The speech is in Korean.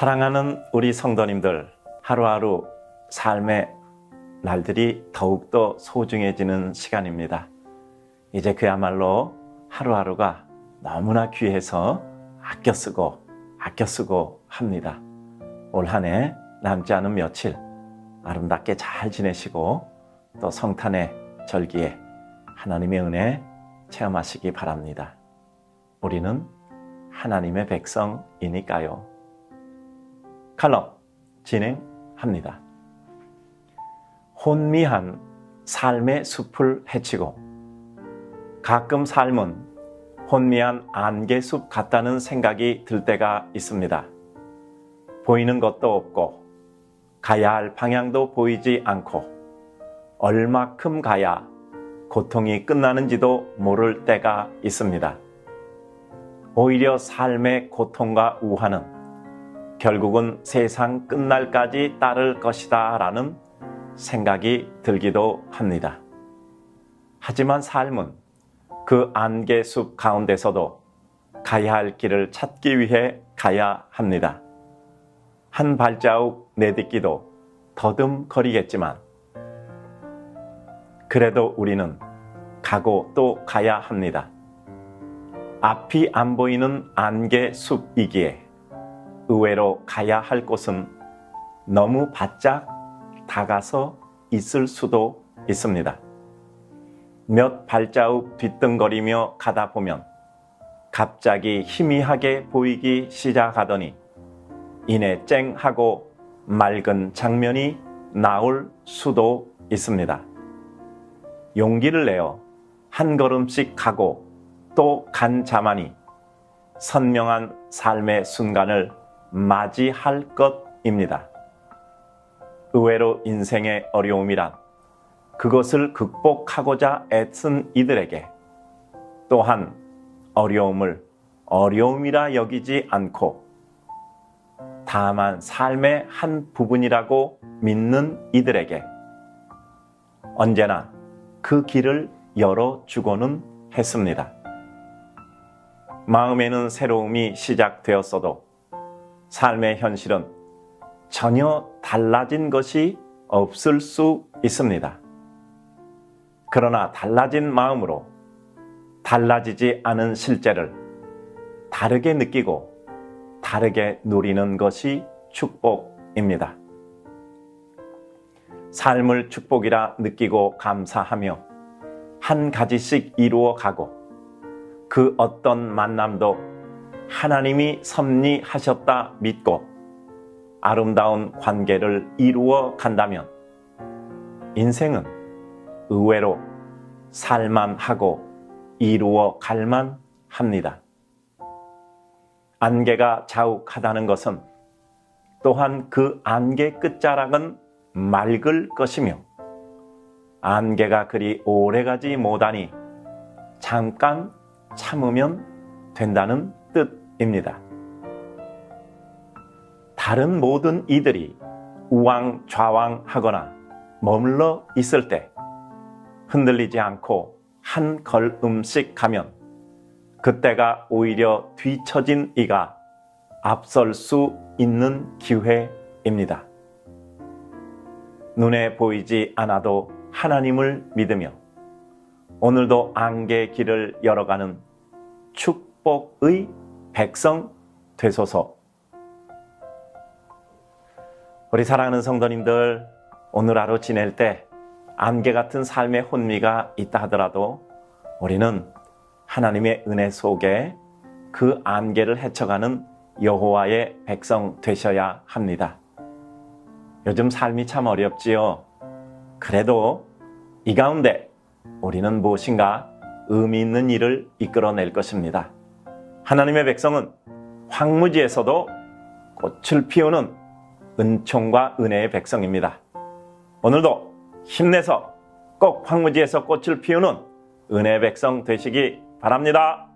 사랑하는 우리 성도님들, 하루하루 삶의 날들이 더욱더 소중해지는 시간입니다. 이제 그야말로 하루하루가 너무나 귀해서 아껴 쓰고 합니다. 올 한 해 남지 않은 며칠 아름답게 잘 지내시고 또 성탄의 절기에 하나님의 은혜 체험하시기 바랍니다. 우리는 하나님의 백성이니까요. 칼럼 진행합니다. 혼미한 삶의 숲을 헤치고 가끔 삶은 혼미한 안개숲 같다는 생각이 들 때가 있습니다. 보이는 것도 없고 가야 할 방향도 보이지 않고 얼마큼 가야 고통이 끝나는지도 모를 때가 있습니다. 오히려 삶의 고통과 우환은 결국은 세상 끝날까지 따를 것이다 라는 생각이 들기도 합니다. 하지만 삶은 그 안개숲 가운데서도 가야 할 길을 찾기 위해 가야 합니다. 한 발자국 내딛기도 더듬거리겠지만 그래도 우리는 가고 또 가야 합니다. 앞이 안 보이는 안개숲이기에 의외로 가야 할 곳은 너무 바짝 다가서 있을 수도 있습니다. 몇 발자국 뒤뚱거리며 가다 보면 갑자기 희미하게 보이기 시작하더니 이내 쨍하고 맑은 장면이 나올 수도 있습니다. 용기를 내어 한 걸음씩 가고 또 간 자만이 선명한 삶의 순간을 맞이할 것입니다. 의외로 인생의 어려움이란 그것을 극복하고자 애쓴 이들에게 또한 어려움을 어려움이라 여기지 않고 다만 삶의 한 부분이라고 믿는 이들에게 언제나 그 길을 열어주고는 했습니다. 마음에는 새로움이 시작되었어도 삶의 현실은 전혀 달라진 것이 없을 수 있습니다. 그러나 달라진 마음으로 달라지지 않은 실제를 다르게 느끼고 다르게 누리는 것이 축복입니다. 삶을 축복이라 느끼고 감사하며 한 가지씩 이루어 가고 그 어떤 만남도 하나님이 섭리하셨다 믿고 아름다운 관계를 이루어 간다면 인생은 의외로 살만하고 이루어 갈만 합니다. 안개가 자욱하다는 것은 또한 그 안개 끝자락은 맑을 것이며 안개가 그리 오래가지 못하니 잠깐 참으면 된다는 뜻입니다. 다른 모든 이들이 우왕좌왕하거나 머물러 있을 때 흔들리지 않고 한 걸음씩 가면 그때가 오히려 뒤처진 이가 앞설 수 있는 기회입니다. 눈에 보이지 않아도 하나님을 믿으며 오늘도 안개 길을 열어가는 축복의 백성 되소서. 우리 사랑하는 성도님들, 오늘 하루 지낼 때 안개 같은 삶의 혼미가 있다 하더라도 우리는 하나님의 은혜 속에 그 안개를 헤쳐가는 여호와의 백성 되셔야 합니다. 요즘 삶이 참 어렵지요. 그래도 이 가운데 우리는 무엇인가 의미 있는 일을 이끌어낼 것입니다. 하나님의 백성은 황무지에서도 꽃을 피우는 은총과 은혜의 백성입니다. 오늘도 힘내서 꼭 황무지에서 꽃을 피우는 은혜의 백성 되시기 바랍니다.